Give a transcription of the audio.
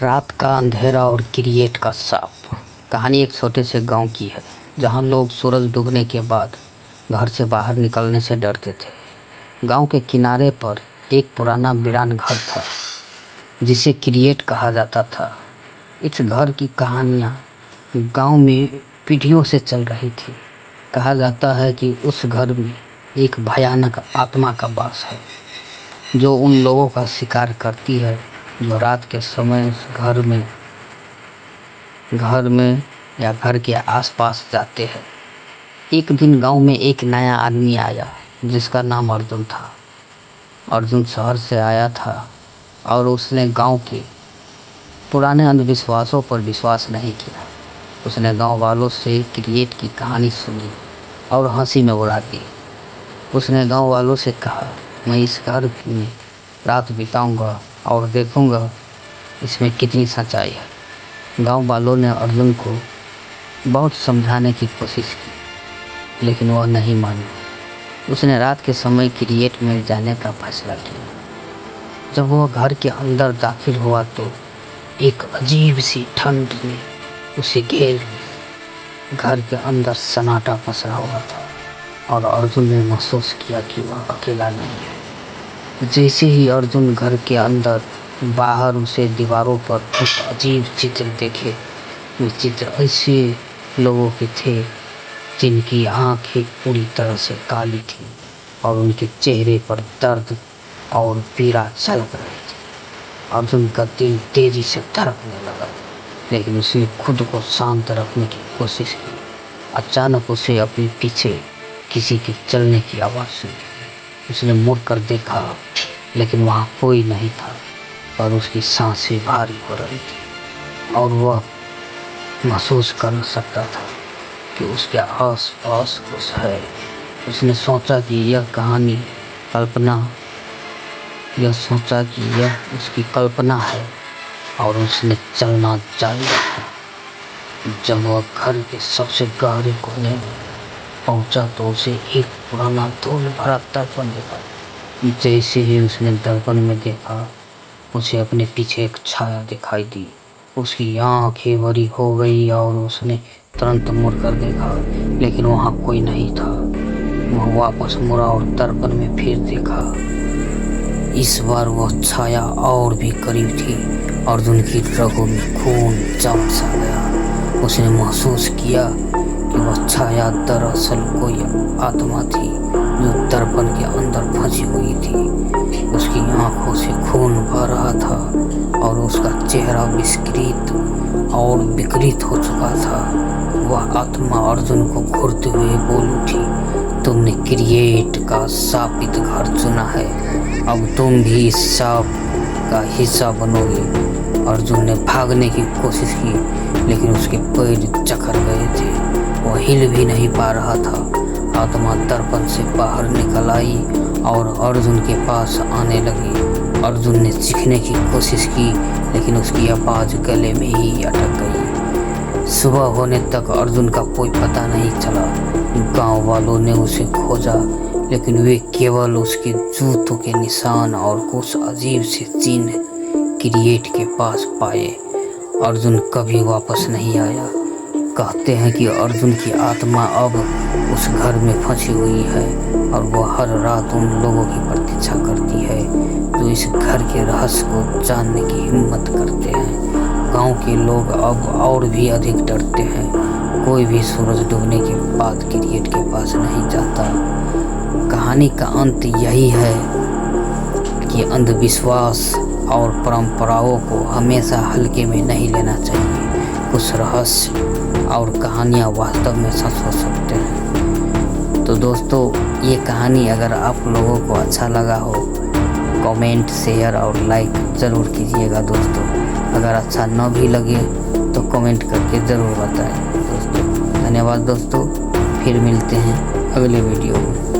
रात का अंधेरा और क्रिएट का सांप। कहानी एक छोटे से गांव की है जहां लोग सूरज डूबने के बाद घर से बाहर निकलने से डरते थे। गांव के किनारे पर एक पुराना वीरान घर था जिसे क्रिएट कहा जाता था। इस घर की कहानियां गांव में पीढ़ियों से चल रही थी। कहा जाता है कि उस घर में एक भयानक आत्मा का वास है जो उन लोगों का शिकार करती है जो रात के समय उस घर में या घर के आसपास जाते हैं। एक दिन गांव में एक नया आदमी आया जिसका नाम अर्जुन था। अर्जुन शहर से आया था और उसने गांव के पुराने अंधविश्वासों पर विश्वास नहीं किया। उसने गांव वालों से क्रिएट की कहानी सुनी और हंसी में उड़ा दी। उसने गांव वालों से कहा, मैं इस घर में रात बिताऊंगा और देखूंगा इसमें कितनी सच्चाई है। गांव वालों ने अर्जुन को बहुत समझाने की कोशिश की लेकिन वह नहीं माना। उसने रात के समय क्रिएट में जाने का फैसला किया। जब वह घर के अंदर दाखिल हुआ तो एक अजीब सी ठंड ने उसे घेर ली। घर के अंदर सन्नाटा पसरा हुआ था और अर्जुन ने महसूस किया कि वह अकेला नहीं है। जैसे ही अर्जुन घर के अंदर बाहर उसे दीवारों पर कुछ अजीब चित्र देखे। वे चित्र ऐसे लोगों के थे जिनकी आंखें पूरी तरह से काली थी और उनके चेहरे पर दर्द और पीड़ा झलक रही थी। अर्जुन का दिल तेजी से धड़कने लगा लेकिन उसने खुद को शांत रखने की कोशिश की। अचानक उसे अपने पीछे किसी के चलने की आवाज़ सुनी। उसने मुड़कर देखा लेकिन वहाँ कोई नहीं था और उसकी सांसें भारी हो रही थी और वह महसूस कर सकता था कि उसके आस-पास कुछ है। उसने सोचा कि यह उसकी कल्पना है और उसने चलना जारी रखा। जब वह घर के सबसे गहरे कोने में पहुंचा तो उसे एक पुराना धूल भरा दर्पण दिखा। जैसे ही उसने दर्पण में देखा उसे अपने पीछे एक छाया दिखाई दी। उसकी आंखें बड़ी हो गई और उसने तुरंत मुड़कर देखा लेकिन वहाँ कोई नहीं था। वह वापस मुड़ा और दर्पण में फिर देखा। इस बार वह छाया और भी करीब थी। अर्जुन की रगों में खून जम सा गया। उसने महसूस किया कि वह छाया दरअसल कोई आत्मा थी जो दर्पण के अंदर फंसी हुई थी। उसकी आंखों से खून बह रहा था और उसका चेहरा विकृत हो चुका था। वह आत्मा अर्जुन को घूरते हुए बोल उठी, तुमने क्रिएट का शापित घर चुना है, अब तुम भी इस शाप का हिस्सा बनोगे। अर्जुन ने भागने की कोशिश की लेकिन उसके पैर जकड़ गए थे। वह हिल भी नहीं पा रहा था। आत्मा दर्पण से बाहर निकल आई और अर्जुन के पास आने लगी। अर्जुन ने चीखने की कोशिश की लेकिन उसकी आवाज़ गले में ही अटक गई। सुबह होने तक अर्जुन का कोई पता नहीं चला। गांव वालों ने उसे खोजा लेकिन वे केवल उसके जूतों के निशान और कुछ अजीब से चिन्ह क्रिएट के पास पाए। अर्जुन कभी वापस नहीं आया। कहते हैं कि अर्जुन की आत्मा अब उस घर में फंसी हुई है और वह हर रात उन लोगों की प्रतीक्षा करती है जो इस घर के रहस्य को जानने की हिम्मत करते हैं। गांव के लोग अब और भी अधिक डरते हैं। कोई भी सूरज डूबने के बाद क्रिएट के पास नहीं जाता। कहानी का अंत यही है कि अंधविश्वास और परंपराओं को हमेशा हल्के में नहीं लेना चाहिए। कुछ रहस्य और कहानियाँ वास्तव में सच हो सकते हैं। तो दोस्तों, ये कहानी अगर आप लोगों को अच्छा लगा हो कमेंट, शेयर और लाइक ज़रूर कीजिएगा दोस्तों। अगर अच्छा न भी लगे तो कमेंट करके ज़रूर बताएं दोस्तों। धन्यवाद दोस्तों, फिर मिलते हैं अगले वीडियो में।